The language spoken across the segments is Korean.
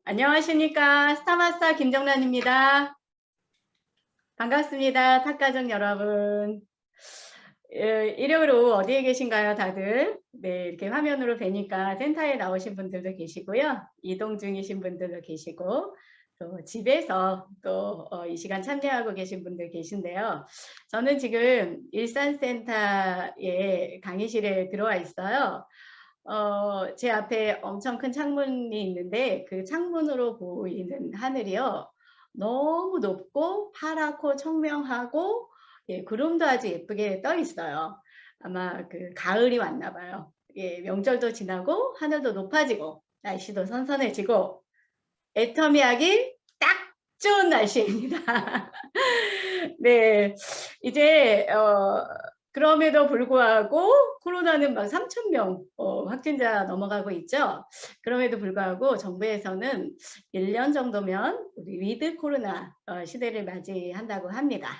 안녕하십니까. 스타마스터 김정란입니다. 반갑습니다. 탁가족 여러분. 일요일 어디에 계신가요, 다들? 네, 이렇게 화면으로 뵈니까 센터에 나오신 분들도 계시고요. 이동 중이신 분들도 계시고, 또 집에서 또 이 시간 참여하고 계신 분들 계신데요. 저는 지금 일산센터의 강의실에 들어와 있어요. 제 앞에 엄청 큰 창문이 있는데 그 창문으로 보이는 하늘이요. 너무 높고 파랗고 청명하고 예, 구름도 아주 예쁘게 떠 있어요. 아마 그 가을이 왔나 봐요. 예, 명절도 지나고 하늘도 높아지고 날씨도 선선해지고 애터미하기 딱 좋은 날씨입니다. 네. 이제 그럼에도 불구하고 코로나는 막 3,000명 확진자 넘어가고 있죠. 그럼에도 불구하고 정부에서는 1년 정도면 우리 위드 코로나 시대를 맞이한다고 합니다.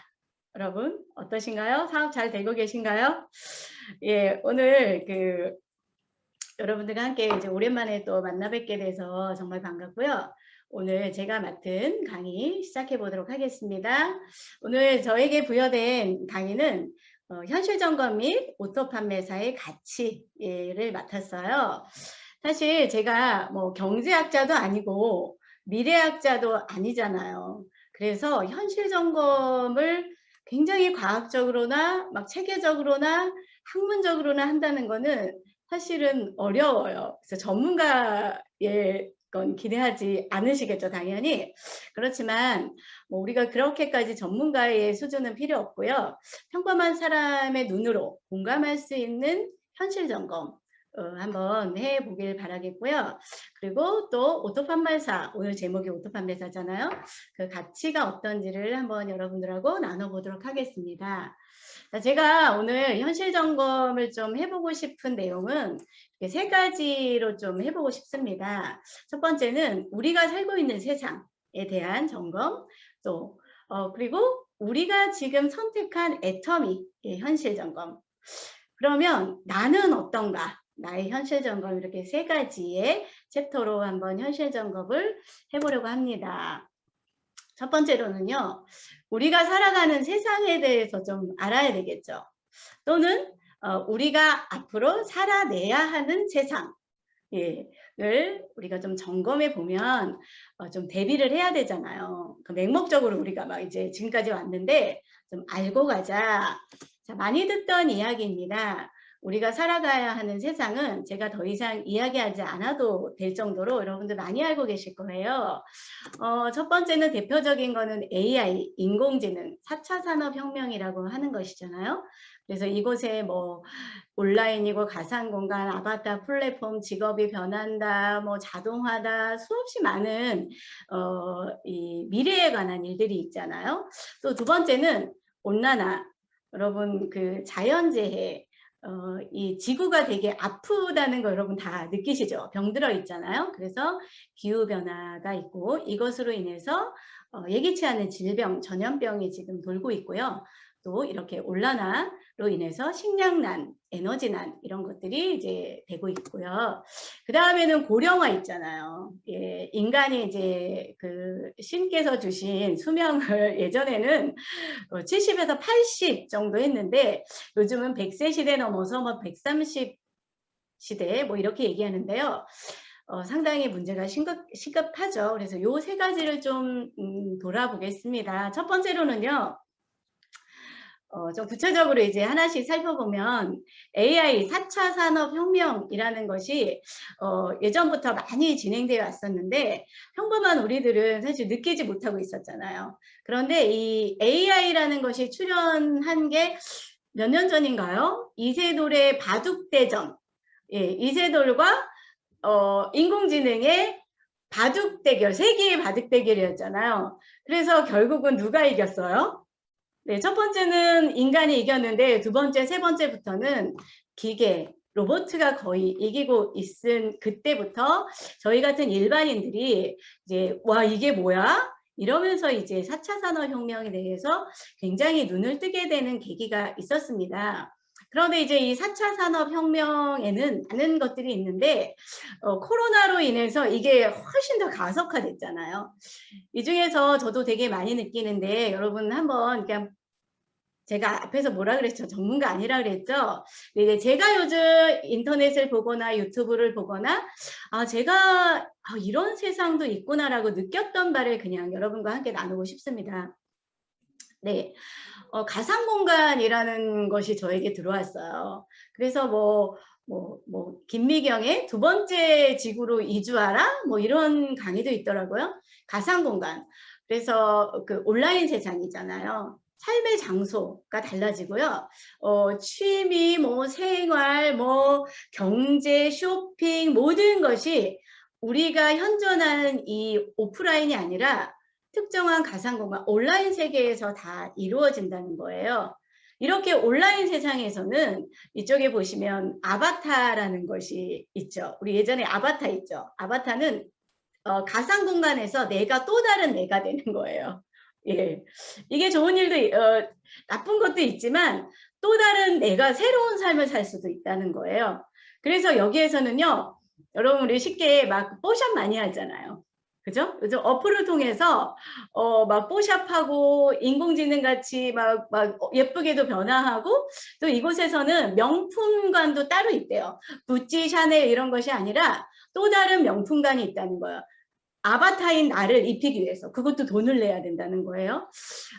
여러분 어떠신가요? 사업 잘 되고 계신가요? 예, 오늘 여러분들과 함께 이제 오랜만에 또 만나 뵙게 돼서 정말 반갑고요. 오늘 제가 맡은 강의 시작해 보도록 하겠습니다. 오늘 저에게 부여된 강의는 현실 점검 및 오토 판매사의 가치를 맡았어요. 사실 제가 뭐 경제학자도 아니고 미래학자도 아니잖아요. 그래서 현실 점검을 굉장히 과학적으로나 막 체계적으로나 학문적으로나 한다는 거는 사실은 어려워요. 그래서 전문가의 건 기대하지 않으시겠죠, 당연히. 그렇지만 뭐 우리가 그렇게까지 전문가의 수준은 필요 없고요. 평범한 사람의 눈으로 공감할 수 있는 현실 점검 한번 해보길 바라겠고요. 그리고 또 오토판매사, 오늘 제목이 오토판매사잖아요. 그 가치가 어떤지를 한번 여러분들하고 나눠보도록 하겠습니다. 제가 오늘 현실 점검을 좀 해보고 싶은 내용은 세 가지로 좀 해보고 싶습니다. 첫 번째는 우리가 살고 있는 세상에 대한 점검, 또 그리고 우리가 지금 선택한 애터미의 현실 점검. 그러면 나는 어떤가? 나의 현실 점검 이렇게 세 가지의 챕터로 한번 현실 점검을 해보려고 합니다. 첫 번째로는요. 우리가 살아가는 세상에 대해서 좀 알아야 되겠죠. 또는 우리가 앞으로 살아내야 하는 세상 을 우리가 좀 점검해 보면 좀 대비를 해야 되잖아요. 그 맹목적으로 우리가 막 이제 지금까지 왔는데 좀 알고 가자. 자, 많이 듣던 이야기입니다. 우리가 살아가야 하는 세상은 제가 더 이상 이야기하지 않아도 될 정도로 여러분들 많이 알고 계실 거예요. 첫 번째는 대표적인 거는 AI, 인공지능, 4차 산업혁명이라고 하는 것이잖아요. 그래서 이곳에 뭐 온라인이고 가상공간, 아바타 플랫폼, 직업이 변한다, 뭐 자동화다, 수없이 많은 이 미래에 관한 일들이 있잖아요. 또 두 번째는 온난화. 여러분 그 자연재해 이 지구가 되게 아프다는 거 여러분 다 느끼시죠? 병들어 있잖아요. 그래서 기후변화가 있고 이것으로 인해서 예기치 않은 질병, 전염병이 지금 돌고 있고요. 또 이렇게 온난화로 인해서 식량난, 에너지난 이런 것들이 이제 되고 있고요. 그 다음에는 고령화 있잖아요. 예, 인간이 이제 그 신께서 주신 수명을 예전에는 70에서 80 정도 했는데 요즘은 100세 시대 넘어서 뭐 130 시대 뭐 이렇게 얘기하는데요. 상당히 문제가 심각하죠. 그래서 요 세 가지를 좀 돌아보겠습니다. 첫 번째로는요. 좀 구체적으로 이제 하나씩 살펴보면 AI 4차 산업혁명이라는 것이 예전부터 많이 진행되어 왔었는데 평범한 우리들은 사실 느끼지 못하고 있었잖아요. 그런데 이 AI라는 것이 출현한 게 몇 년 전인가요? 이세돌의 바둑대전. 예, 이세돌과 인공지능의 바둑 대결, 세계의 바둑 대결이었잖아요. 그래서 결국은 누가 이겼어요? 네, 첫 번째는 인간이 이겼는데 두 번째, 세 번째부터는 기계, 로봇가 거의 이기고 있은 그때부터 저희 같은 일반인들이 이제 와 이게 뭐야? 이러면서 이제 4차 산업혁명에 대해서 굉장히 눈을 뜨게 되는 계기가 있었습니다. 그런데 이제 이 4차 산업혁명에는 많은 것들이 있는데 코로나로 인해서 이게 훨씬 더 가속화됐잖아요. 이 중에서 저도 되게 많이 느끼는데 여러분 한번 그냥 제가 앞에서 뭐라 그랬죠? 전문가 아니라 그랬죠? 네, 제가 요즘 인터넷을 보거나 유튜브를 보거나 제가 이런 세상도 있구나라고 느꼈던 바를 그냥 여러분과 함께 나누고 싶습니다. 네, 가상공간이라는 것이 저에게 들어왔어요. 그래서 김미경의 두 번째 지구로 이주하라? 뭐 이런 강의도 있더라고요. 가상공간. 그래서 그 온라인 세상이잖아요. 삶의 장소가 달라지고요. 취미, 뭐 생활, 뭐 경제, 쇼핑 모든 것이 우리가 현존하는 이 오프라인이 아니라 특정한 가상공간, 온라인 세계에서 다 이루어진다는 거예요. 이렇게 온라인 세상에서는 이쪽에 보시면 아바타라는 것이 있죠. 우리 예전에 아바타 있죠. 아바타는 가상 공간에서 내가 또 다른 내가 되는 거예요. 예, 이게 좋은 일도 나쁜 것도 있지만 또 다른 내가 새로운 삶을 살 수도 있다는 거예요. 그래서 여기에서는요, 여러분 우리 쉽게 막 뽀샵 많이 하잖아요. 그죠? 요즘 어플을 통해서 막 뽀샵하고 인공지능 같이 막 예쁘게도 변화하고 또 이곳에서는 명품관도 따로 있대요. 구찌, 샤넬 이런 것이 아니라 또 다른 명품관이 있다는 거예요. 아바타인 나를 입히기 위해서 그것도 돈을 내야 된다는 거예요.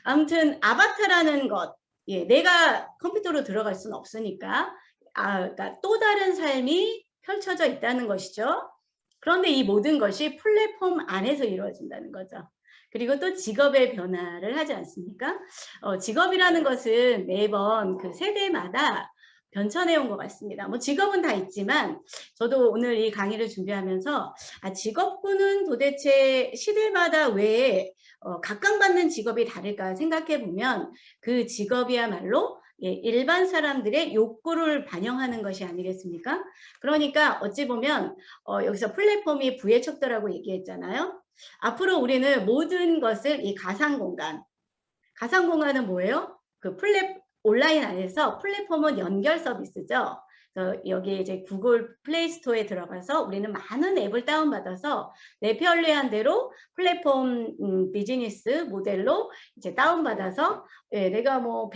아무튼 아바타라는 것, 예, 내가 컴퓨터로 들어갈 수는 없으니까 그러니까 또 다른 삶이 펼쳐져 있다는 것이죠. 그런데 이 모든 것이 플랫폼 안에서 이루어진다는 거죠. 그리고 또 직업의 변화를 하지 않습니까? 직업이라는 것은 매번 그 세대마다 변천해 온 것 같습니다. 뭐 직업은 다 있지만 저도 오늘 이 강의를 준비하면서 직업군은 도대체 시대마다 왜 각광받는 직업이 다를까 생각해 보면 그 직업이야말로 일반 사람들의 욕구를 반영하는 것이 아니겠습니까? 그러니까 어찌 보면 여기서 플랫폼이 부의 척도라고 얘기했잖아요. 앞으로 우리는 모든 것을 이 가상공간은 뭐예요? 그 온라인 안에서 플랫폼은 연결 서비스죠. 여기 이제 구글 플레이 스토어에 들어가서 우리는 많은 앱을 다운받아서 내 편리한 대로 플랫폼 비즈니스 모델로 이제 다운받아서 내가 뭐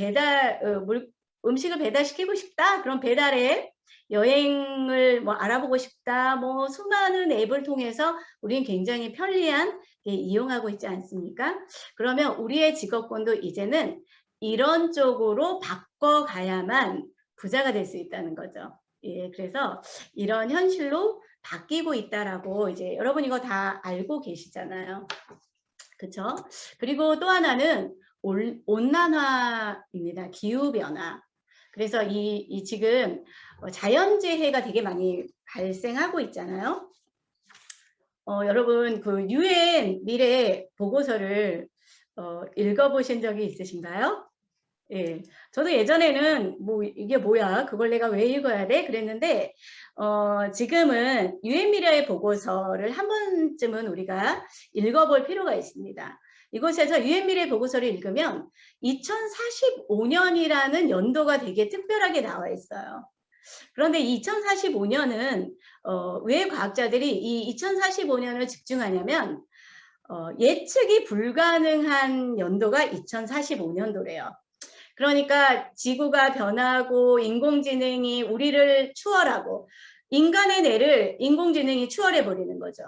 음식을 배달시키고 싶다. 그럼 배달 앱, 여행을 뭐 알아보고 싶다. 뭐 수많은 앱을 통해서 우리는 굉장히 편리한 이용하고 있지 않습니까? 그러면 우리의 직업군도 이제는 이런 쪽으로 바꿔가야만 부자가 될 수 있다는 거죠. 예, 그래서 이런 현실로 바뀌고 있다라고 이제 여러분 이거 다 알고 계시잖아요. 그렇죠? 그리고 또 하나는 온난화입니다. 기후변화. 그래서 이 지금 자연재해가 되게 많이 발생하고 있잖아요. 여러분 그 UN 미래 보고서를 읽어보신 적이 있으신가요? 예, 저도 예전에는 뭐 이게 뭐야? 그걸 내가 왜 읽어야 돼? 그랬는데 지금은 UN 미래의 보고서를 한 번쯤은 우리가 읽어볼 필요가 있습니다. 이곳에서 UN 미래 보고서를 읽으면 2045년이라는 연도가 되게 특별하게 나와 있어요. 그런데 2045년은 왜 과학자들이 이 2045년을 집중하냐면 예측이 불가능한 연도가 2045년도래요. 그러니까 지구가 변하고 인공지능이 우리를 추월하고 인간의 뇌를 인공지능이 추월해 버리는 거죠.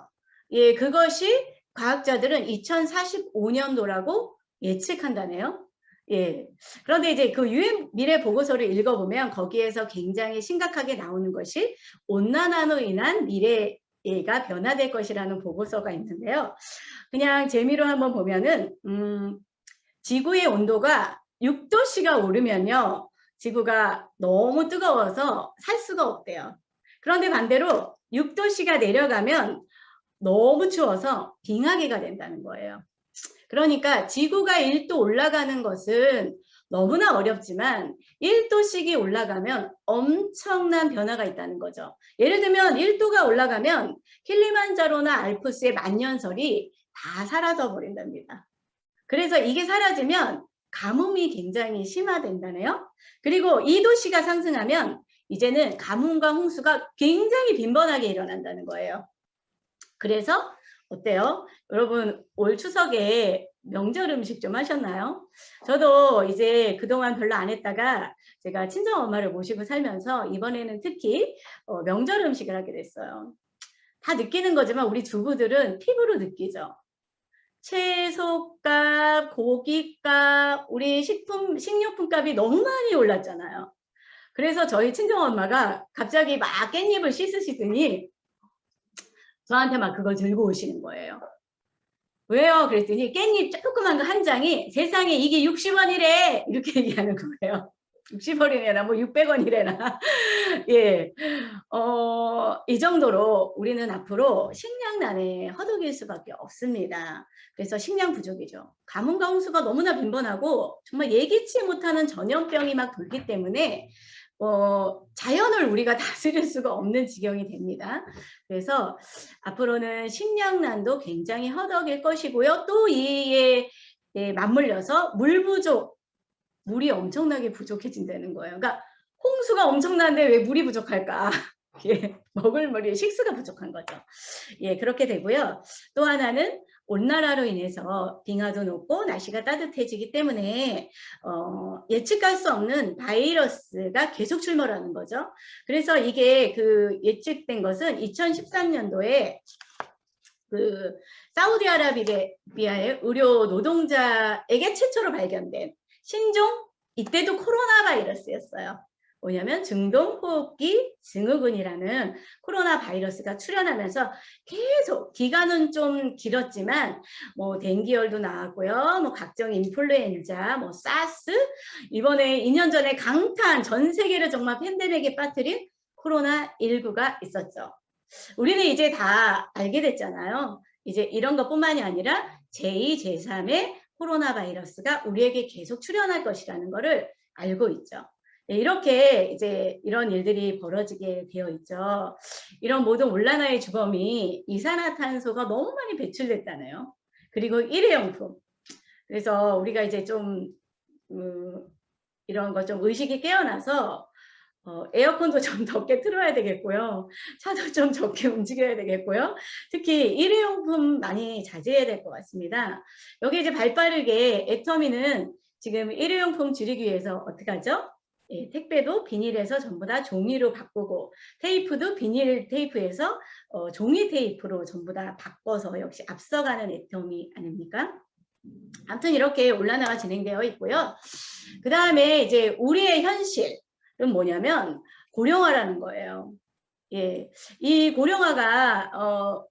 예, 그것이 과학자들은 2045년도라고 예측한다네요. 예. 그런데 이제 그 UN 미래 보고서를 읽어보면 거기에서 굉장히 심각하게 나오는 것이 온난화로 인한 미래가 변화될 것이라는 보고서가 있는데요. 그냥 재미로 한번 보면은 지구의 온도가 6도씨가 오르면요. 지구가 너무 뜨거워서 살 수가 없대요. 그런데 반대로 6도씨가 내려가면 너무 추워서 빙하기가 된다는 거예요. 그러니까 지구가 1도 올라가는 것은 너무나 어렵지만 1도씩이 올라가면 엄청난 변화가 있다는 거죠. 예를 들면 1도가 올라가면 킬리만자로나 알프스의 만년설이 다 사라져 버린답니다. 그래서 이게 사라지면 가뭄이 굉장히 심화된다네요. 그리고 이도시가 상승하면 이제는 가뭄과 홍수가 굉장히 빈번하게 일어난다는 거예요. 그래서 어때요? 여러분 올 추석에 명절 음식 좀 하셨나요? 저도 이제 그동안 별로 안 했다가 제가 친정 엄마를 모시고 살면서 이번에는 특히 명절 음식을 하게 됐어요. 다 느끼는 거지만 우리 주부들은 피부로 느끼죠. 채소값, 고기값, 우리 식료품값이 너무 많이 올랐잖아요. 그래서 저희 친정엄마가 갑자기 막 깻잎을 씻으시더니 저한테 막 그걸 들고 오시는 거예요. 왜요? 그랬더니 깻잎 조그만 거 한 장이 세상에 이게 60원이래 이렇게 얘기하는 거예요. 60원이래나 뭐 600원이래나. 예. 이 정도로 우리는 앞으로 식량난에 허덕일 수밖에 없습니다. 그래서 식량 부족이죠. 가뭄과 홍수가 너무나 빈번하고 정말 예기치 못하는 전염병이 막 돌기 때문에 자연을 우리가 다스릴 수가 없는 지경이 됩니다. 그래서 앞으로는 식량난도 굉장히 허덕일 것이고요. 또 이에 맞물려서 물 부족, 물이 엄청나게 부족해진다는 거예요. 그러니까 홍수가 엄청난데 왜 물이 부족할까? 예, 먹을 물이 식수가 부족한 거죠. 예, 그렇게 되고요. 또 하나는 온난화로 인해서 빙하도 녹고 날씨가 따뜻해지기 때문에 예측할 수 없는 바이러스가 계속 출몰하는 거죠. 그래서 이게 그 예측된 것은 2013년도에 그 사우디아라비아의 의료 노동자에게 최초로 발견된 신종, 이때도 코로나 바이러스였어요. 뭐냐면 중동호흡기 증후군이라는 코로나 바이러스가 출현하면서 계속 기간은 좀 길었지만 뭐 댕기열도 나왔고요. 뭐 각종 인플루엔자, 뭐 사스, 이번에 2년 전에 강탄 전 세계를 정말 팬데믹에 빠뜨린 코로나19가 있었죠. 우리는 이제 다 알게 됐잖아요. 이제 이런 것뿐만이 아니라 제2, 제3의 코로나 바이러스가 우리에게 계속 출현할 것이라는 것을 알고 있죠. 네, 이렇게 이제 이런 일들이 벌어지게 되어 있죠. 이런 모든 온난화의 주범이 이산화탄소가 너무 많이 배출됐다네요. 그리고 일회용품. 그래서 우리가 이제 좀 이런 거 좀 의식이 깨어나서 에어컨도 좀 적게 틀어야 되겠고요. 차도 좀 적게 움직여야 되겠고요. 특히 일회용품 많이 자제해야 될 것 같습니다. 여기 이제 발빠르게 애터미는 지금 일회용품 줄이기 위해서 어떻게 하죠? 예, 택배도 비닐에서 전부 다 종이로 바꾸고 테이프도 비닐 테이프에서 종이 테이프로 전부 다 바꿔서 역시 앞서가는 애터미 아닙니까? 아무튼 이렇게 온난화가 진행되어 있고요. 그 다음에 이제 우리의 현실은 뭐냐면 고령화라는 거예요. 예, 이 고령화가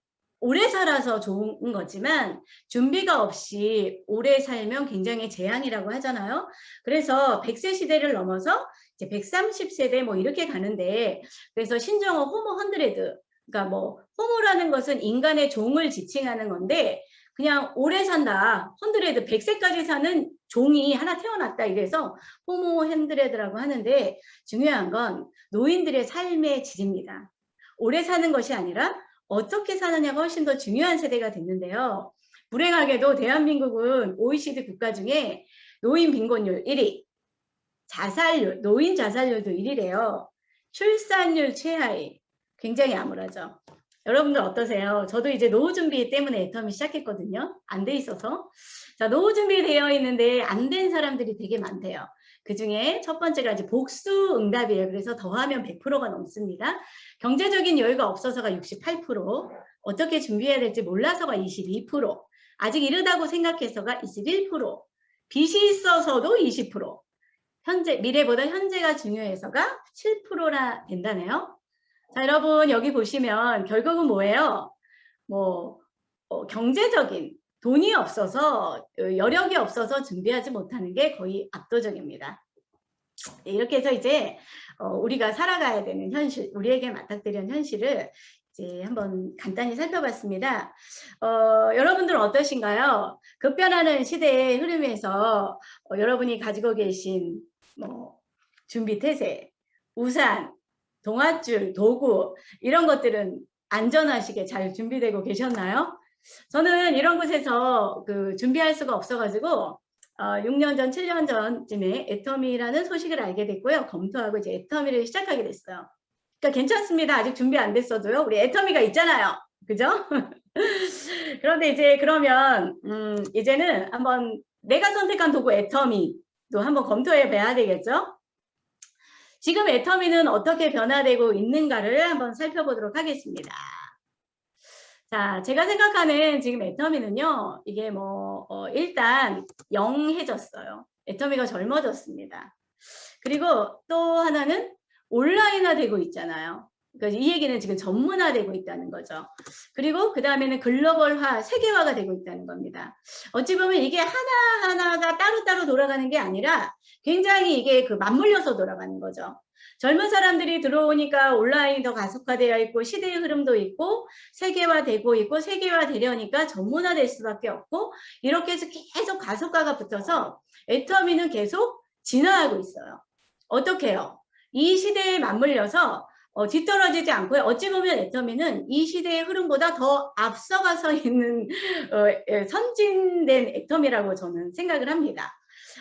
오래 살아서 좋은 거지만 준비가 없이 오래 살면 굉장히 재앙이라고 하잖아요. 그래서 100세 시대를 넘어서 이제 130세대 뭐 이렇게 가는데, 그래서 신정어 호모 헌드레드, 그러니까 뭐 호모라는 것은 인간의 종을 지칭하는 건데 그냥 오래 산다, 헌드레드 100세까지 사는 종이 하나 태어났다 이래서 호모 헌드레드라고 하는데, 중요한 건 노인들의 삶의 질입니다. 오래 사는 것이 아니라 어떻게 사느냐가 훨씬 더 중요한 세대가 됐는데요. 불행하게도 대한민국은 OECD 국가 중에 노인 빈곤율 1위, 자살률, 노인 자살률도 1위래요. 출산율 최하위. 굉장히 암울하죠. 여러분들 어떠세요? 저도 이제 노후 준비 때문에 애터미 시작했거든요. 안 돼 있어서. 자, 노후 준비되어 있는데 안 된 사람들이 되게 많대요. 그 중에 첫 번째가 이제 복수 응답이에요. 그래서 더하면 100%가 넘습니다. 경제적인 여유가 없어서가 68%, 어떻게 준비해야 될지 몰라서가 22%, 아직 이르다고 생각해서가 21%, 빚이 있어서도 20%, 현재, 미래보다 현재가 중요해서가 7%나 된다네요. 자, 여러분 여기 보시면 결국은 뭐예요? 뭐 경제적인 돈이 없어서, 여력이 없어서 준비하지 못하는 게 거의 압도적입니다. 이렇게 해서 이제 우리가 살아가야 되는 현실, 우리에게 맞닥뜨린 현실을 이제 한번 간단히 살펴봤습니다. 여러분들은 어떠신가요? 급변하는 시대의 흐름에서 여러분이 가지고 계신 뭐 준비 태세, 우산, 동아줄, 도구 이런 것들은 안전하시게 잘 준비되고 계셨나요? 저는 이런 곳에서 준비할 수가 없어가지고 6년 전, 7년 전쯤에 애터미라는 소식을 알게 됐고요. 검토하고 이제 애터미를 시작하게 됐어요. 그러니까 괜찮습니다. 아직 준비 안 됐어도요. 우리 애터미가 있잖아요. 그죠? 그런데 이제 그러면 이제는 한번 내가 선택한 도구 애터미도 한번 검토해 봐야 되겠죠? 지금 애터미는 어떻게 변화되고 있는가를 한번 살펴보도록 하겠습니다. 자, 제가 생각하는 지금 애터미는요, 이게 뭐, 일단 영해졌어요. 애터미가 젊어졌습니다. 그리고 또 하나는 온라인화 되고 있잖아요. 그러니까 이 얘기는 지금 전문화되고 있다는 거죠. 그리고 그 다음에는 글로벌화, 세계화가 되고 있다는 겁니다. 어찌 보면 이게 하나하나가 따로따로 돌아가는 게 아니라 굉장히 이게 그 맞물려서 돌아가는 거죠. 젊은 사람들이 들어오니까 온라인이 더 가속화되어 있고 시대의 흐름도 있고 세계화되고 있고 세계화되려니까 전문화될 수밖에 없고 이렇게 해서 계속 가속화가 붙어서 애터미는 계속 진화하고 있어요. 어떻게 해요? 이 시대에 맞물려서 뒤떨어지지 않고요. 어찌 보면 애터미는 이 시대의 흐름보다 더 앞서가서 있는 선진된 애터미라고 저는 생각을 합니다.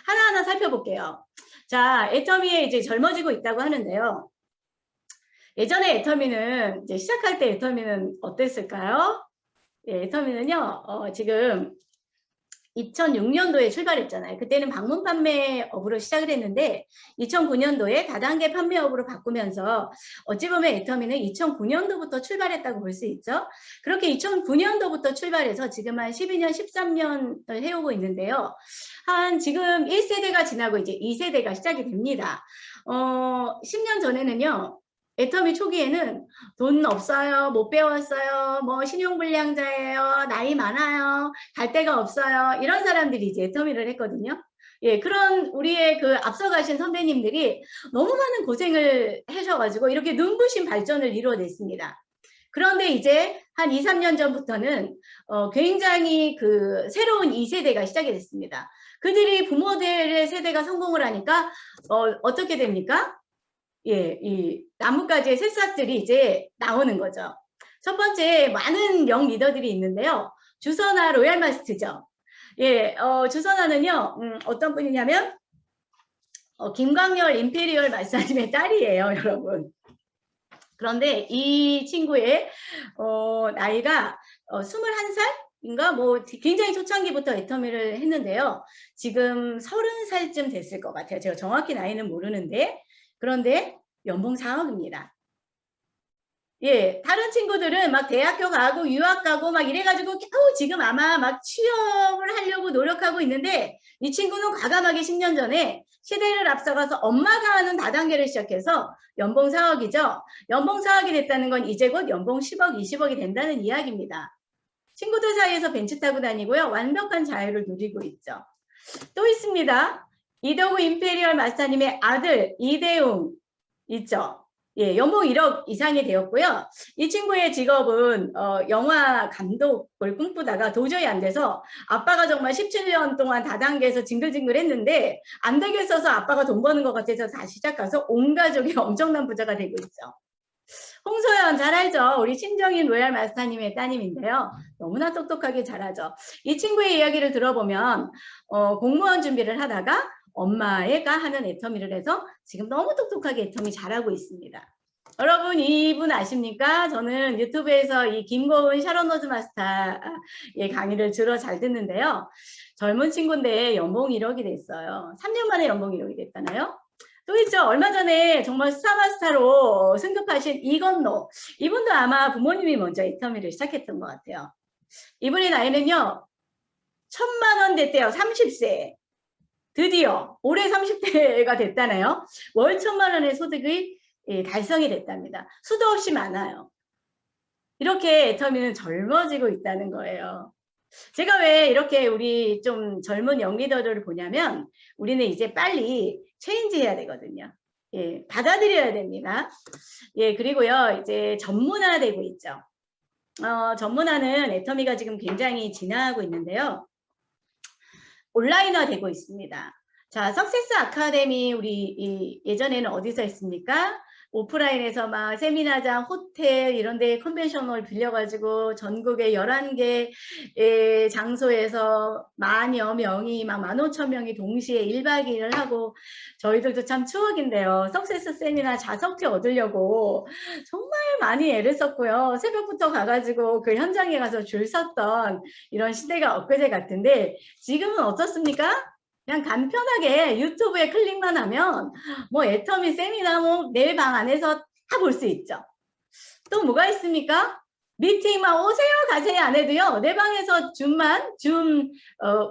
하나하나 살펴볼게요. 자, 애터미에 이제 젊어지고 있다고 하는데요. 예전에 애터미는 이제 시작할 때 애터미는 어땠을까요? 예, 애터미는요, 지금 2006년도에 출발했잖아요. 그때는 방문 판매업으로 시작을 했는데 2009년도에 다단계 판매업으로 바꾸면서 어찌 보면 애터미는 2009년도부터 출발했다고 볼 수 있죠. 그렇게 2009년도부터 출발해서 지금 한 12년, 13년을 해오고 있는데요. 한 지금 1세대가 지나고 이제 2세대가 시작이 됩니다. 10년 전에는요. 애터미 초기에는 돈 없어요, 못 배웠어요, 뭐 신용불량자예요, 나이 많아요, 갈 데가 없어요, 이런 사람들이 이제 애터미를 했거든요. 예, 그런 우리의 그 앞서가신 선배님들이 너무 많은 고생을 하셔가지고 이렇게 눈부신 발전을 이루어냈습니다. 그런데 이제 한 2, 3년 전부터는 굉장히 그 새로운 2세대가 시작이 됐습니다. 그들이 부모들의 세대가 성공을 하니까 어떻게 됩니까? 예, 이 나뭇가지의 새싹들이 이제 나오는 거죠. 첫 번째, 많은 영 리더들이 있는데요. 주선아 로얄마스트죠. 예, 주선아는요, 어떤 분이냐면, 김광열 임페리얼 마사님의 딸이에요, 여러분. 그런데 이 친구의, 나이가 21살인가? 뭐, 굉장히 초창기부터 애터미를 했는데요. 지금 30살쯤 됐을 것 같아요. 제가 정확히 나이는 모르는데. 그런데 연봉 4억입니다. 예, 다른 친구들은 막 대학교 가고 유학 가고 막 이래가지고 겨우 지금 아마 막 취업을 하려고 노력하고 있는데 이 친구는 과감하게 10년 전에 시대를 앞서가서 엄마가 하는 다단계를 시작해서 연봉 4억이죠. 연봉 4억이 됐다는 건 이제 곧 연봉 10억, 20억이 된다는 이야기입니다. 친구들 사이에서 벤츠 타고 다니고요. 완벽한 자유를 누리고 있죠. 또 있습니다. 이동우 임페리얼 마스터님의 아들 이대웅 있죠. 예, 연봉 1억 이상이 되었고요. 이 친구의 직업은 영화 감독을 꿈꾸다가 도저히 안 돼서 아빠가 정말 17년 동안 다단계에서 징글징글 했는데 안 되겠어서 아빠가 돈 버는 것 같아서 다시 시작해서 온 가족이 엄청난 부자가 되고 있죠. 홍소연 잘 알죠? 우리 신정인 로얄 마스터님의 따님인데요. 너무나 똑똑하게 잘하죠. 이 친구의 이야기를 들어보면 공무원 준비를 하다가 엄마가 하는 애터미를 해서 지금 너무 똑똑하게 애터미 잘하고 있습니다. 여러분 이분 아십니까? 저는 유튜브에서 이 김고은 샤론노즈 마스터의 강의를 들어 잘 듣는데요. 젊은 친구인데 연봉 1억이 됐어요. 3년 만에 연봉 1억이 됐잖아요. 또 있죠. 얼마 전에 정말 스타마스타로 승급하신 이건노. 이분도 아마 부모님이 먼저 애터미를 시작했던 것 같아요. 이분의 나이는요. 1,000만 원 됐대요. 30세. 드디어 올해 30대가 됐다네요. 월 1,000만 원의 소득이 달성이 됐답니다. 수도 없이 많아요. 이렇게 애터미는 젊어지고 있다는 거예요. 제가 왜 이렇게 우리 좀 젊은 영리더들을 보냐면 우리는 이제 빨리 체인지 해야 되거든요. 예, 받아들여야 됩니다. 예, 그리고요, 이제 전문화되고 있죠. 전문화는 애터미가 지금 굉장히 진화하고 있는데요. 온라인화 되고 있습니다. 자, 석세스 아카데미 우리 예전에는 어디서 했습니까? 오프라인에서 막 세미나장, 호텔 이런 데 컨벤션홀 빌려가지고 전국에 11개의 장소에서 만여 명이 막 15,000명이 동시에 1박 2일을 하고 저희들도 참 추억인데요. 석세스 세미나 자석표 얻으려고 정말 많이 애를 썼고요. 새벽부터 가가지고 그 현장에 가서 줄 섰던 이런 시대가 엊그제 같은데 지금은 어떻습니까? 그냥 간편하게 유튜브에 클릭만 하면 뭐 애터미 세미나 뭐 내 방 안에서 다 볼 수 있죠. 또 뭐가 있습니까? 미팅만 오세요 가세요 안 해도요. 내 방에서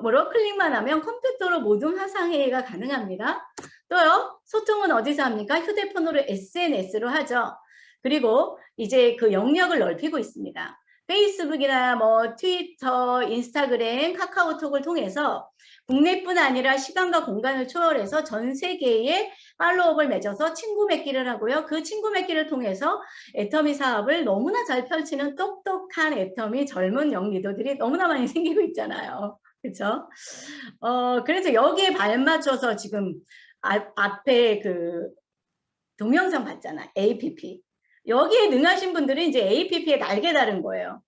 뭐로 클릭만 하면 컴퓨터로 모든 화상회의가 가능합니다. 또요. 소통은 어디서 합니까? 휴대폰으로 SNS로 하죠. 그리고 이제 그 영역을 넓히고 있습니다. 페이스북이나 뭐 트위터, 인스타그램, 카카오톡을 통해서 국내뿐 아니라 시간과 공간을 초월해서 전 세계에 팔로업을 맺어서 친구 맺기를 하고요. 그 친구 맺기를 통해서 애터미 사업을 너무나 잘 펼치는 똑똑한 애터미 젊은 영 리더들이 너무나 많이 생기고 있잖아요. 그렇죠? 그래서 여기에 발맞춰서 지금 앞에 그 동영상 봤잖아. APP. 여기에 능하신 분들은 이제 APP에 날개 다른 거예요.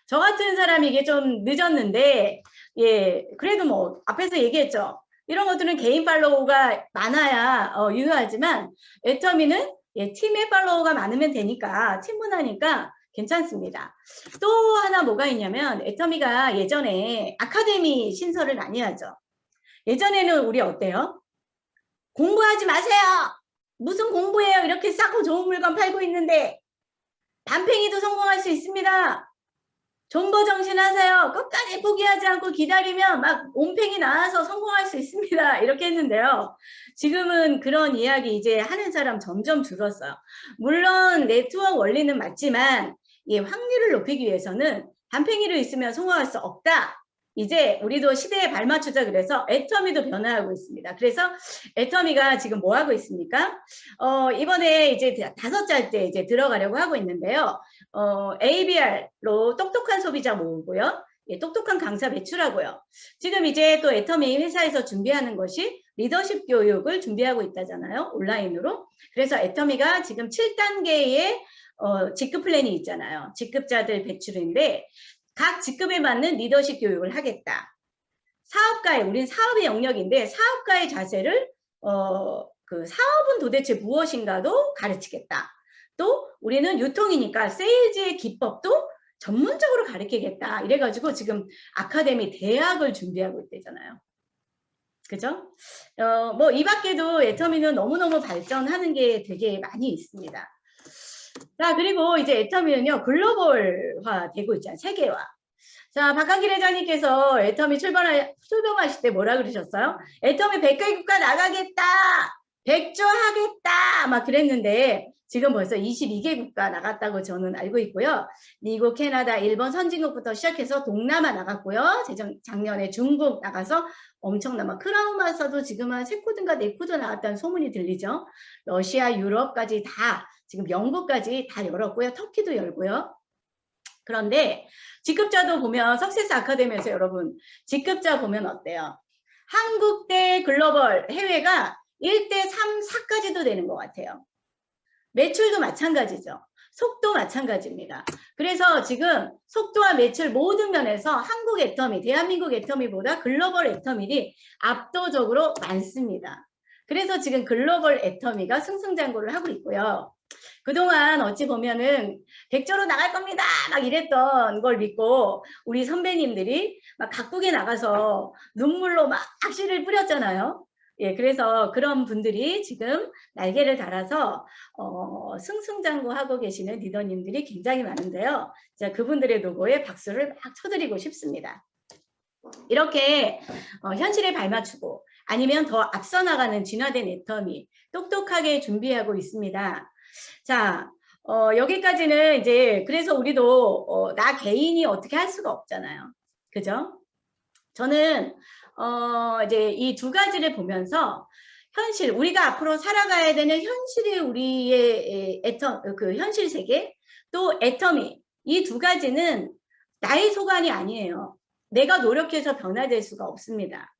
저 같은 사람이 이게 좀 늦었는데, 예, 그래도 뭐, 앞에서 얘기했죠. 이런 것들은 개인 팔로우가 많아야 유효하지만, 애터미는 예, 팀의 팔로우가 많으면 되니까, 팀문화니까 괜찮습니다. 또 하나 뭐가 있냐면, 애터미가 예전에 아카데미 신설을 많이 하죠. 예전에는 우리 어때요? 공부하지 마세요! 무슨 공부해요? 이렇게 싸고 좋은 물건 팔고 있는데, 반팽이도 성공할 수 있습니다. 존버 정신하세요. 끝까지 포기하지 않고 기다리면 막 온팽이 나와서 성공할 수 있습니다. 이렇게 했는데요. 지금은 그런 이야기 이제 하는 사람 점점 줄었어요. 물론 네트워크 원리는 맞지만 이 확률을 높이기 위해서는 반팽이로 있으면 성공할 수 없다. 이제 우리도 시대에 발맞추자 그래서 애터미도 변화하고 있습니다. 그래서 애터미가 지금 뭐 하고 있습니까? 이번에 이제 5짤 이제 들어가려고 하고 있는데요. ABR로 똑똑한 소비자 모으고요. 예, 똑똑한 강사 배출하고요. 지금 이제 또 애터미 회사에서 준비하는 것이 리더십 교육을 준비하고 있다잖아요. 온라인으로. 그래서 애터미가 지금 7단계의 직급 플랜이 있잖아요. 직급자들 배출인데 각 직급에 맞는 리더십 교육을 하겠다. 사업가의, 우린 사업의 영역인데 사업가의 자세를 그 사업은 도대체 무엇인가도 가르치겠다. 또 우리는 유통이니까 세일즈의 기법도 전문적으로 가르치겠다. 이래가지고 지금 아카데미 대학을 준비하고 있대잖아요. 그죠? 뭐 이 밖에도 애터미는 너무너무 발전하는 게 되게 많이 있습니다. 자, 그리고 이제 애터미는요, 글로벌화 되고 있잖아요. 세계화. 자, 박한길 회장님께서 애터미 출범하실 때 뭐라 그러셨어요? 애터미 100개 국가 나가겠다! 100조 하겠다! 막 그랬는데, 지금 벌써 22개 국가 나갔다고 저는 알고 있고요. 미국, 캐나다, 일본 선진국부터 시작해서 동남아 나갔고요. 작년에 중국 나가서 엄청난 막 크라우마서도 지금 한 3코드인가 4코드 나왔다는 소문이 들리죠. 러시아, 유럽까지 다, 지금 영국까지 다 열었고요. 터키도 열고요. 그런데 직급자도 보면 석세스 아카데미에서 여러분 직급자 보면 어때요? 한국 대 글로벌 해외가 1대 3, 4까지도 되는 것 같아요. 매출도 마찬가지죠. 속도 마찬가지입니다. 그래서 지금 속도와 매출 모든 면에서 한국 애터미, 대한민국 애터미보다 글로벌 애터미이 압도적으로 많습니다. 그래서 지금 글로벌 애터미가 승승장구를 하고 있고요. 그동안 어찌 보면은 100조로 나갈 겁니다 막 이랬던 걸 믿고 우리 선배님들이 막 각국에 나가서 눈물로 막 씨를 뿌렸잖아요. 예, 그래서 그런 분들이 지금 날개를 달아서 승승장구하고 계시는 리더님들이 굉장히 많은데요. 자, 그분들의 노고에 박수를 막 쳐드리고 싶습니다. 이렇게 현실에 발맞추고 아니면 더 앞서 나가는 진화된 애터미 똑똑하게 준비하고 있습니다. 자, 여기까지는 이제 그래서 우리도 나 개인이 어떻게 할 수가 없잖아요. 그죠? 저는 이제 이 두 가지를 보면서 현실, 우리가 앞으로 살아가야 되는 현실이 우리의 그 현실 세계, 또 애터미, 이 두 가지는 나의 소관이 아니에요. 내가 노력해서 변화될 수가 없습니다.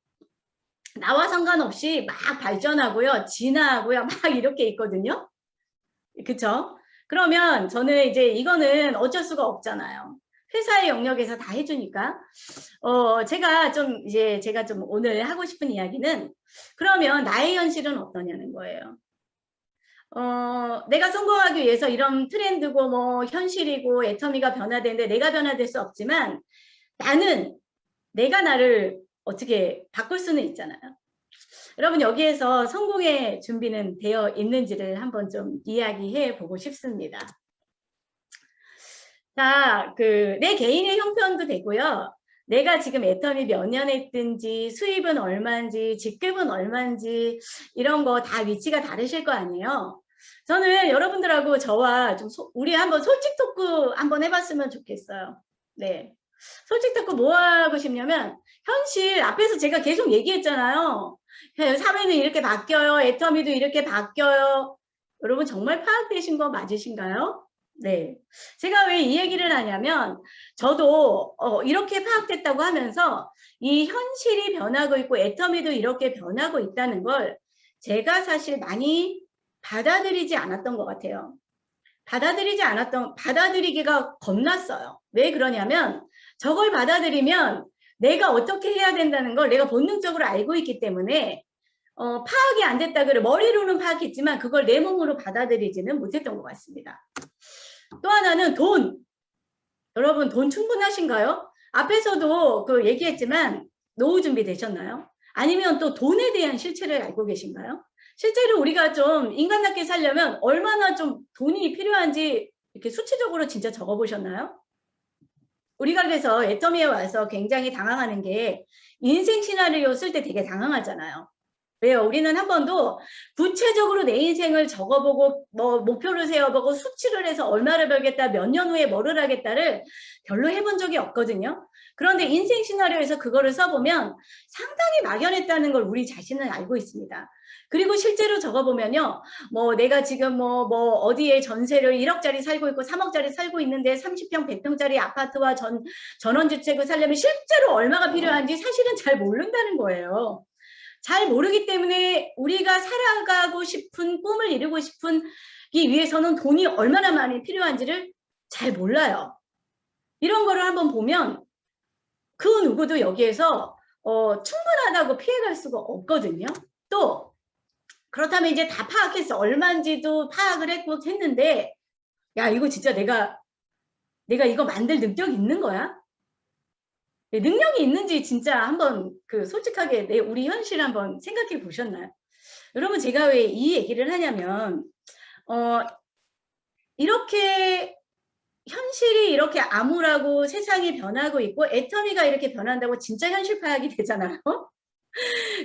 나와 상관없이 막 발전하고요, 진화하고요, 막 이렇게 있거든요. 그쵸? 그러면 저는 이제 이거는 어쩔 수가 없잖아요. 회사의 영역에서 다 해주니까. 제가 좀 오늘 하고 싶은 이야기는 그러면 나의 현실은 어떠냐는 거예요. 내가 성공하기 위해서 이런 트렌드고 뭐 현실이고 애터미가 변화되는데 내가 변화될 수 없지만 나는 내가 나를 어떻게 바꿀 수는 있잖아요. 여러분 여기에서 성공의 준비는 되어 있는지를 한번 좀 이야기해 보고 싶습니다. 자, 내 개인의 형편도 되고요. 내가 지금 애터미 몇 년 했든지 수입은 얼마인지 직급은 얼마인지 이런 거 다 위치가 다르실 거 아니에요. 저는 여러분들하고 저와 좀 우리 한번 솔직 토크 한번 해봤으면 좋겠어요. 네. 솔직 토크 뭐 하고 싶냐면 현실 앞에서 제가 계속 얘기했잖아요. 사회는 이렇게 바뀌어요. 애터미도 이렇게 바뀌어요. 여러분 정말 파악되신 거 맞으신가요? 네. 제가 왜 이 얘기를 하냐면 저도 이렇게 파악됐다고 하면서 이 현실이 변하고 있고 애터미도 이렇게 변하고 있다는 걸 제가 사실 많이 받아들이지 않았던 것 같아요. 받아들이기가 겁났어요. 왜 그러냐면 저걸 받아들이면 내가 어떻게 해야 된다는 걸 내가 본능적으로 알고 있기 때문에 파악이 안 됐다 그래 머리로는 파악했지만 그걸 내 몸으로 받아들이지는 못했던 것 같습니다. 또 하나는 돈. 여러분 돈 충분하신가요? 앞에서도 얘기했지만 노후 준비 되셨나요? 아니면 또 돈에 대한 실체를 알고 계신가요? 실제로 우리가 좀 인간답게 살려면 얼마나 좀 돈이 필요한지 이렇게 수치적으로 진짜 적어보셨나요? 우리가 그래서 애터미에 와서 굉장히 당황하는 게 인생 시나리오 쓸 때 되게 당황하잖아요. 왜요? 우리는 한 번도 구체적으로 내 인생을 적어보고 뭐 목표를 세워보고 수치를 해서 얼마를 벌겠다 몇 년 후에 뭐를 하겠다를 별로 해본 적이 없거든요. 그런데 인생 시나리오에서 그거를 써보면 상당히 막연했다는 걸 우리 자신은 알고 있습니다. 그리고 실제로 적어보면요. 뭐 내가 지금 뭐 어디에 전세를 1억짜리 살고 있고 3억짜리 살고 있는데 30평 100평짜리 아파트와 전원주택을 살려면 실제로 얼마가 필요한지 사실은 잘 모른다는 거예요. 잘 모르기 때문에 우리가 살아가고 싶은 꿈을 이루고 싶은 이 위해서는 돈이 얼마나 많이 필요한지를 잘 몰라요. 이런 거를 한번 보면 그 누구도 여기에서 충분하다고 피해갈 수가 없거든요. 또 그렇다면 이제 다 파악했어. 얼마인지도 파악을 했는데 야 이거 진짜 내가 이거 만들 능력 있는 거야? 능력이 있는지 진짜 한번 솔직하게 우리 현실 한번 생각해 보셨나요? 여러분 제가 왜 이 얘기를 하냐면 이렇게 현실이 이렇게 암울하고 세상이 변하고 있고 애터미가 이렇게 변한다고 진짜 현실 파악이 되잖아요.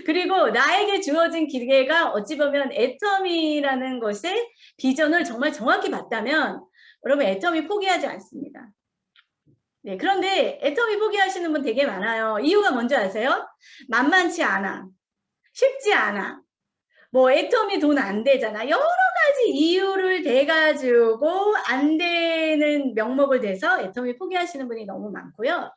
그리고 나에게 주어진 기회가 어찌 보면 애터미라는 것의 비전을 정말 정확히 봤다면 여러분 애터미 포기하지 않습니다. 네, 그런데 애터미 포기하시는 분 되게 많아요. 이유가 뭔지 아세요? 만만치 않아. 쉽지 않아. 뭐 애터미 돈 안 되잖아. 여러 가지 이유를 대가지고 안 되는 명목을 대서 애터미 포기하시는 분이 너무 많고요.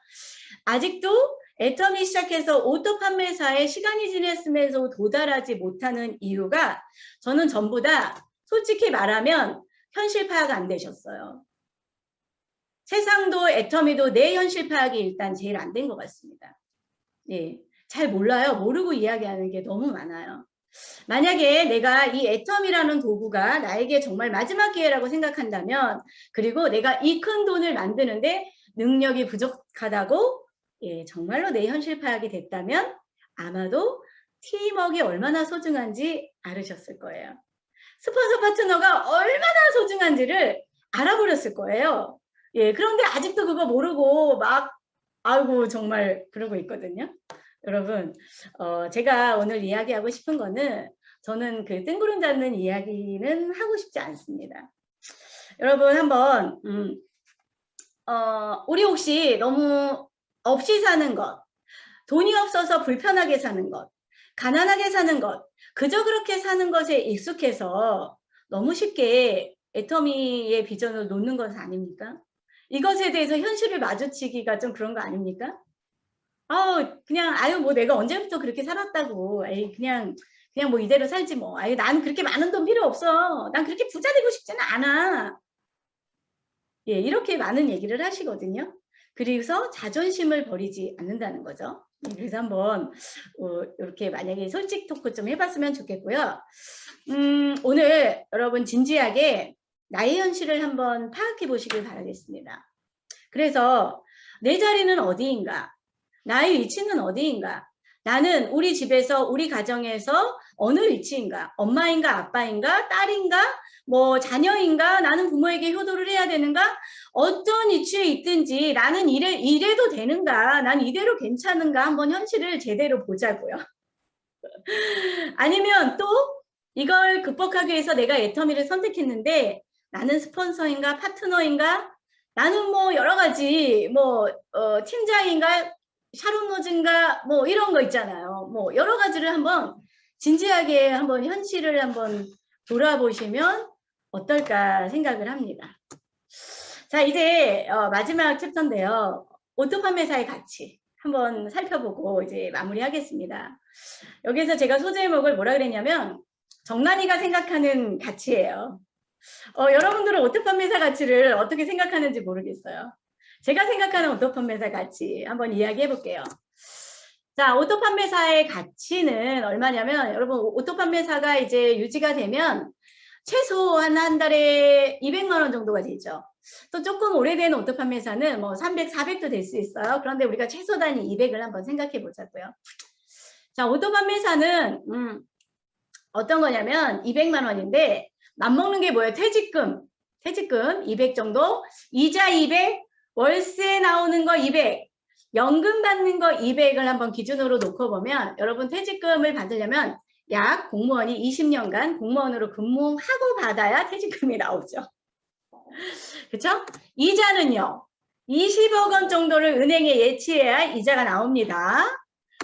아직도 애터미 시작해서 오토 판매사에 시간이 지났음에도 도달하지 못하는 이유가 저는 전부 다 솔직히 말하면 현실 파악 안 되셨어요. 세상도 애터미도 내 현실 파악이 일단 제일 안 된 것 같습니다. 예, 잘 몰라요. 모르고 이야기하는 게 너무 많아요. 만약에 내가 이 애텀이라는 도구가 나에게 정말 마지막 기회라고 생각한다면 그리고 내가 이 큰 돈을 만드는데 능력이 부족하다고 정말로 내 현실 파악이 됐다면 아마도 팀워크가 얼마나 소중한지 알으셨을 거예요. 스폰서 파트너가 얼마나 소중한지를 알아버렸을 거예요. 그런데 아직도 그거 모르고 막 아이고 정말 그러고 있거든요. 여러분 제가 오늘 이야기하고 싶은 거는 저는 뜬구름 잡는 이야기는 하고 싶지 않습니다. 여러분 한번 우리 혹시 너무 없이 사는 것, 돈이 없어서 불편하게 사는 것, 가난하게 사는 것, 그저 그렇게 사는 것에 익숙해서 너무 쉽게 애터미의 비전을 놓는 것은 아닙니까? 이것에 대해서 현실을 마주치기가 좀 그런 거 아닙니까? 그냥 아유 뭐 내가 언제부터 그렇게 살았다고 에이 그냥 그냥 뭐 이대로 살지 뭐. 아유, 난 그렇게 많은 돈 필요 없어. 난 그렇게 부자 되고 싶지는 않아. 예, 이렇게 많은 얘기를 하시거든요. 그래서 자존심을 버리지 않는다는 거죠. 그래서 한번 이렇게 만약에 솔직 토크 좀 해봤으면 좋겠고요. 오늘 여러분 진지하게 나의 현실을 한번 파악해 보시길 바라겠습니다. 그래서 내 자리는 어디인가? 나의 위치는 어디인가? 나는 우리 집에서, 우리 가정에서 어느 위치인가? 엄마인가? 아빠인가? 딸인가? 뭐 자녀인가? 나는 부모에게 효도를 해야 되는가? 어떤 위치에 있든지 나는 이래도 되는가? 난 이대로 괜찮은가? 한번 현실을 제대로 보자고요. 아니면 또 이걸 극복하기 위해서 내가 애터미를 선택했는데 나는 스폰서인가? 파트너인가? 나는 뭐 여러 가지 뭐 팀장인가? 샤론노즈인가? 뭐 이런 거 있잖아요. 뭐 여러 가지를 한번 진지하게 한번 현실을 한번 돌아보시면 어떨까 생각을 합니다. 자, 이제 마지막 챕터인데요. 오토 판매사의 가치 한번 살펴보고 이제 마무리하겠습니다. 여기서 제가 소제목을 뭐라 그랬냐면 정란이가 생각하는 가치예요. 여러분들은 오토 판매사 가치를 어떻게 생각하는지 모르겠어요. 제가 생각하는 오토 판매사 가치 한번 이야기해 볼게요. 자, 오토 판매사의 가치는 얼마냐면 여러분 오토 판매사가 이제 유지가 되면 최소한 한 달에 200만 원 정도가 되죠. 또 조금 오래된 오토 판매사는 뭐 300, 400도 될 수 있어요. 그런데 우리가 최소 단위 200을 한번 생각해 보자고요. 자, 오토 판매사는 어떤 거냐면 200만 원인데 맞먹는 게 뭐예요? 퇴직금 200 정도, 이자 200, 월세 나오는 거 200, 연금 받는 거 200을 한번 기준으로 놓고 보면 여러분 퇴직금을 받으려면 약 공무원이 20년간 공무원으로 근무하고 받아야 퇴직금이 나오죠. 그렇죠? 이자는요. 20억 원 정도를 은행에 예치해야 이자가 나옵니다.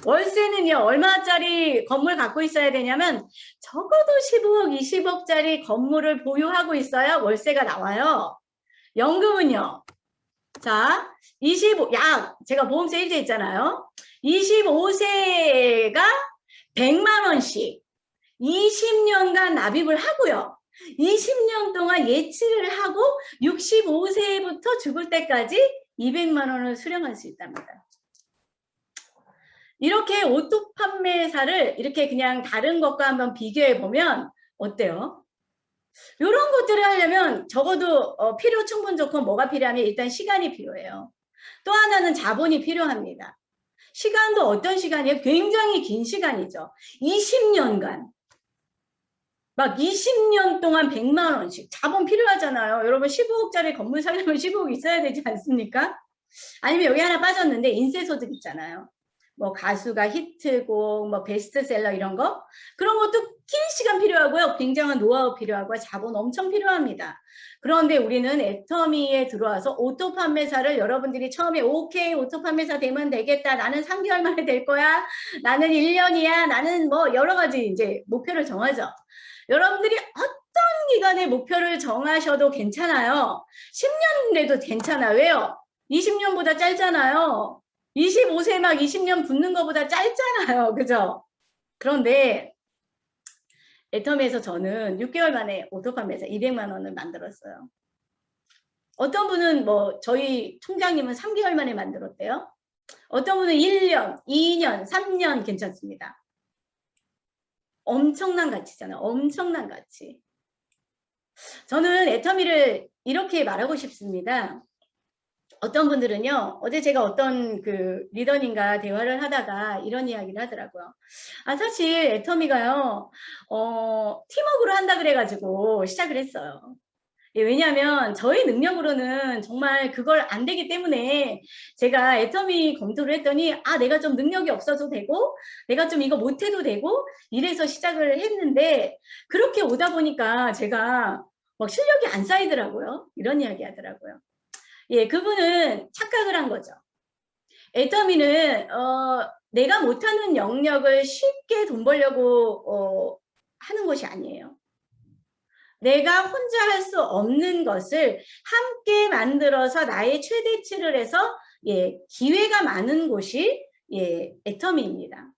월세는요. 얼마짜리 건물 갖고 있어야 되냐면 적어도 15억, 20억짜리 건물을 보유하고 있어야 월세가 나와요. 연금은요. 자, 제가 보험세 일제 있잖아요. 25세가 100만 원씩 20년간 납입을 하고요. 20년 동안 예치를 하고 65세부터 죽을 때까지 200만 원을 수령할 수 있답니다. 이렇게 오토 판매사를 이렇게 그냥 다른 것과 한번 비교해 보면 어때요? 이런 것들을 하려면 적어도 필요 충분 조건 뭐가 필요하면 일단 시간이 필요해요. 또 하나는 자본이 필요합니다. 시간도 어떤 시간이에요? 굉장히 긴 시간이죠. 20년간. 막 20년 동안 100만 원씩 자본 필요하잖아요. 여러분 15억짜리 건물 사려면 15억 있어야 되지 않습니까? 아니면 여기 하나 빠졌는데 인쇄소득 있잖아요. 뭐 가수가 히트곡, 뭐 베스트셀러 이런 거 그런 것도 긴 시간 필요하고요. 굉장한 노하우 필요하고 자본 엄청 필요합니다. 그런데 우리는 애터미에 들어와서 오토 판매사를 여러분들이 처음에 오케이 오토 판매사 되면 되겠다. 나는 3개월 만에 될 거야. 나는 1년이야. 나는 뭐 여러 가지 이제 목표를 정하죠. 여러분들이 어떤 기간의 목표를 정하셔도 괜찮아요. 10년 내도 괜찮아. 왜요? 20년보다 짧잖아요. 25세 막 20년 붙는 것보다 짧잖아요. 그죠? 그런데 애터미에서 저는 6개월 만에 오토 판매사 200만 원을 만들었어요. 어떤 분은 뭐 저희 총장님은 3개월 만에 만들었대요. 어떤 분은 1년, 2년, 3년 괜찮습니다. 엄청난 가치잖아요. 엄청난 가치. 저는 애터미를 이렇게 말하고 싶습니다. 어떤 분들은요, 어제 제가 어떤 그 리더님과 대화를 하다가 이런 이야기를 하더라고요. 아, 사실 애터미가요, 팀워크로 한다 그래가지고 시작을 했어요. 예, 왜냐하면 저희 능력으로는 정말 그걸 안 되기 때문에 제가 애터미 검토를 했더니 아, 내가 좀 능력이 없어도 되고 내가 좀 이거 못해도 되고 이래서 시작을 했는데 그렇게 오다 보니까 제가 막 실력이 안 쌓이더라고요. 이런 이야기 하더라고요. 예, 그분은 착각을 한 거죠. 애터미는 내가 못하는 영역을 쉽게 돈 벌려고 하는 것이 아니에요. 내가 혼자 할 수 없는 것을 함께 만들어서 나의 최대치를 해서 예, 기회가 많은 곳이 예, 애터미입니다.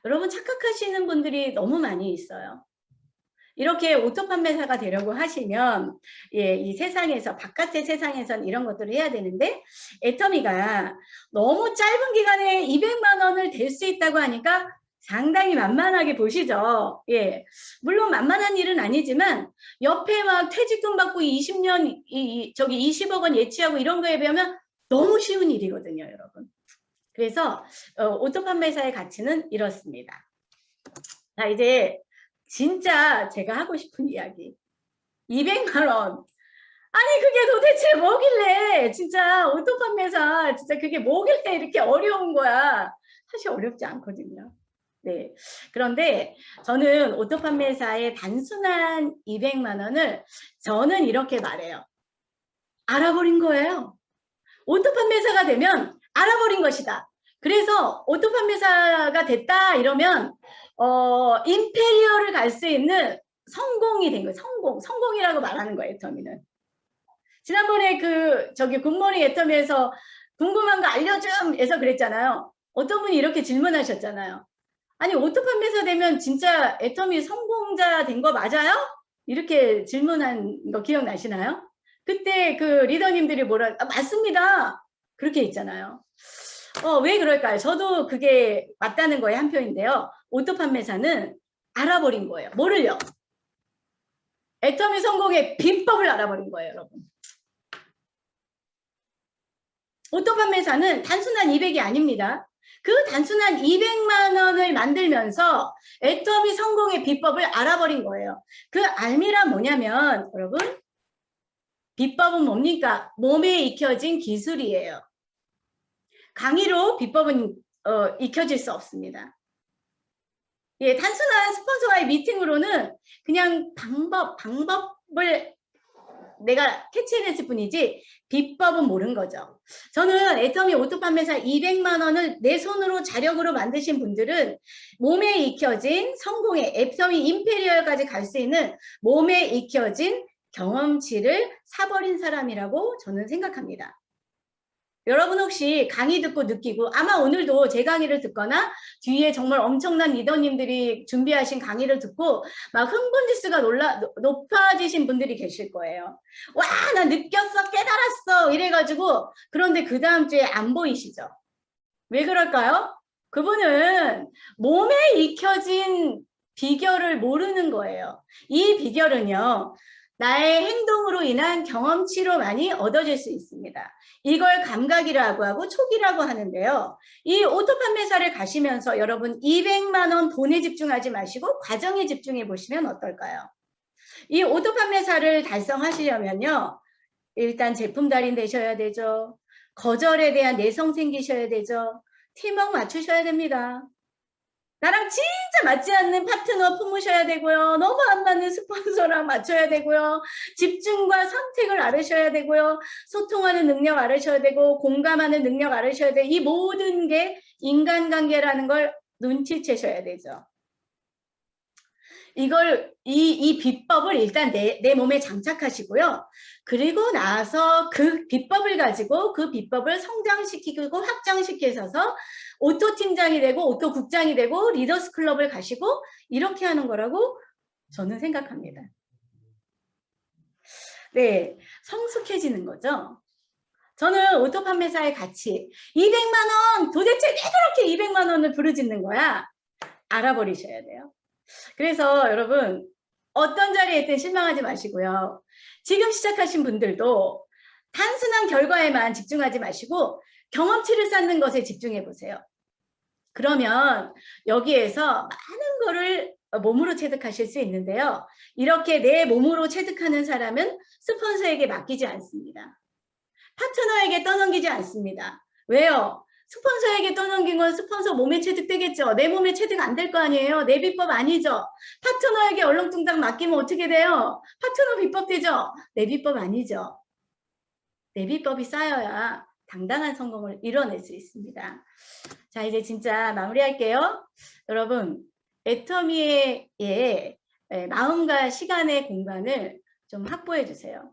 여러분 착각하시는 분들이 너무 많이 있어요. 이렇게 오토 판매사가 되려고 하시면 예, 이 세상에서 바깥의 세상에선 이런 것들을 해야 되는데 애터미가 너무 짧은 기간에 200만 원을 댈 수 있다고 하니까 상당히 만만하게 보시죠. 예, 물론 만만한 일은 아니지만 옆에 막 퇴직금 받고 20년 저기 20억 원 예치하고 이런 거에 비하면 너무 쉬운 일이거든요, 여러분. 그래서 오토 판매사의 가치는 이렇습니다. 자, 이제 진짜 제가 하고 싶은 이야기. 200만 원. 아니 그게 도대체 뭐길래 진짜 오토 판매사 진짜 그게 뭐길래 이렇게 어려운 거야. 사실 어렵지 않거든요. 네. 그런데 저는 오토 판매사의 단순한 200만 원을 저는 이렇게 말해요. 알아버린 거예요. 오토 판매사가 되면 알아버린 것이다. 그래서 오토 판매사가 됐다 이러면 임페리얼을 갈 수 있는 성공이 된 거예요. 성공이라고 말하는 거예요. 애터미는. 지난번에 저기 굿모닝 애터미에서 궁금한 거 알려줌에서 그랬잖아요. 어떤 분이 이렇게 질문하셨잖아요. 아니 오토 판매사 되면 진짜 애터미 성공자 된 거 맞아요? 이렇게 질문한 거 기억나시나요? 그때 그 리더님들이 맞습니다. 그렇게 있잖아요. 왜 그럴까요? 저도 그게 맞다는 거에 한 표인데요. 오토 판매사는 알아버린 거예요. 뭐를요? 애터미 성공의 비법을 알아버린 거예요, 여러분. 오토 판매사는 단순한 200이 아닙니다. 그 단순한 200만 원을 만들면서 애터미 성공의 비법을 알아버린 거예요. 그 알미란 뭐냐면 여러분 비법은 뭡니까? 몸에 익혀진 기술이에요. 강의로 비법은 익혀질 수 없습니다. 예, 단순한 스폰서와의 미팅으로는 그냥 방법을 내가 캐치해냈을 뿐이지 비법은 모르는 거죠. 저는 애터미 오토 판매사 200만 원을 내 손으로 자력으로 만드신 분들은 몸에 익혀진 성공의 애터미 임페리얼까지 갈 수 있는 몸에 익혀진 경험치를 사버린 사람이라고 저는 생각합니다. 여러분 혹시 강의 듣고 느끼고 아마 오늘도 제 강의를 듣거나 뒤에 정말 엄청난 리더님들이 준비하신 강의를 듣고 막 흥분지수가 높아지신 분들이 계실 거예요. 와, 나 느꼈어, 깨달았어 이래가지고 그런데 그 다음 주에 안 보이시죠? 왜 그럴까요? 그분은 몸에 익혀진 비결을 모르는 거예요. 이 비결은요. 나의 행동으로 인한 경험치로 많이 얻어질 수 있습니다. 이걸 감각이라고 하고 촉이라고 하는데요. 이 오토 판매사를 가시면서 여러분 200만 원 돈에 집중하지 마시고 과정에 집중해 보시면 어떨까요? 이 오토 판매사를 달성하시려면요. 일단 제품 달인 되셔야 되죠. 거절에 대한 내성 생기셔야 되죠. 팀워크 맞추셔야 됩니다. 나랑 진짜 맞지 않는 파트너 품으셔야 되고요. 너무 안 맞는 스폰서랑 맞춰야 되고요. 집중과 선택을 알으셔야 되고요. 소통하는 능력 알으셔야 되고 공감하는 능력 알으셔야 돼요. 이 모든 게 인간관계라는 걸 눈치채셔야 되죠. 이 비법을 일단 내 몸에 장착하시고요. 그리고 나서 그 비법을 가지고 그 비법을 성장시키고 확장시키셔서 오토 팀장이 되고 오토 국장이 되고 리더스 클럽을 가시고 이렇게 하는 거라고 저는 생각합니다. 네, 성숙해지는 거죠. 저는 오토 판매사의 가치 200만 원 도대체 왜 그렇게 200만 원을 부르짖는 거야? 알아버리셔야 돼요. 그래서 여러분 어떤 자리에 있든 실망하지 마시고요. 지금 시작하신 분들도 단순한 결과에만 집중하지 마시고 경험치를 쌓는 것에 집중해 보세요. 그러면 여기에서 많은 거를 몸으로 체득하실 수 있는데요. 이렇게 내 몸으로 체득하는 사람은 스폰서에게 맡기지 않습니다. 파트너에게 떠넘기지 않습니다. 왜요? 스폰서에게 떠넘긴 건 스폰서 몸에 체득되겠죠. 내 몸에 체득 안 될 거 아니에요. 내 비법 아니죠. 파트너에게 얼렁뚱땅 맡기면 어떻게 돼요? 파트너 비법 되죠. 내 비법 아니죠. 내 비법이 쌓여야 당당한 성공을 이뤄낼 수 있습니다. 자, 이제 진짜 마무리할게요. 여러분, 애터미의 마음과 시간의 공간을 좀 확보해 주세요.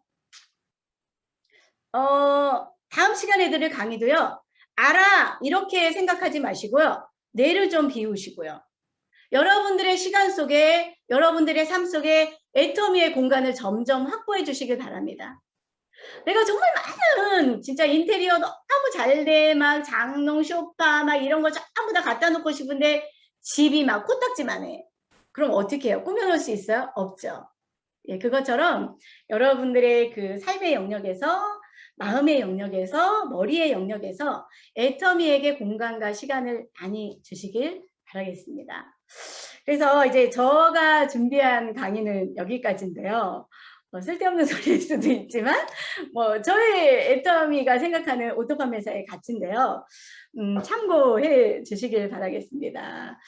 다음 시간에 들을 강의도요. 알아! 이렇게 생각하지 마시고요. 뇌를 좀 비우시고요. 여러분들의 시간 속에 여러분들의 삶 속에 애터미의 공간을 점점 확보해 주시길 바랍니다. 내가 정말 많은 진짜 인테리어 너무 잘 돼 막 장롱 소파 막 이런 거 전부 다 갖다 놓고 싶은데 집이 막 코딱지만 해. 그럼 어떻게 해요? 꾸며 놓을 수 있어요? 없죠. 예, 그것처럼 여러분들의 그 삶의 영역에서 마음의 영역에서 머리의 영역에서 애터미에게 공간과 시간을 많이 주시길 바라겠습니다. 그래서 이제 제가 준비한 강의는 여기까지인데요. 쓸데없는 소리일 수도 있지만 뭐 저희 애터미가 생각하는 오토팜 회사의 가치인데요. 참고해 주시길 바라겠습니다.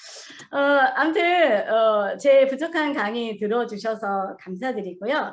아무튼 제 부족한 강의 들어주셔서 감사드리고요.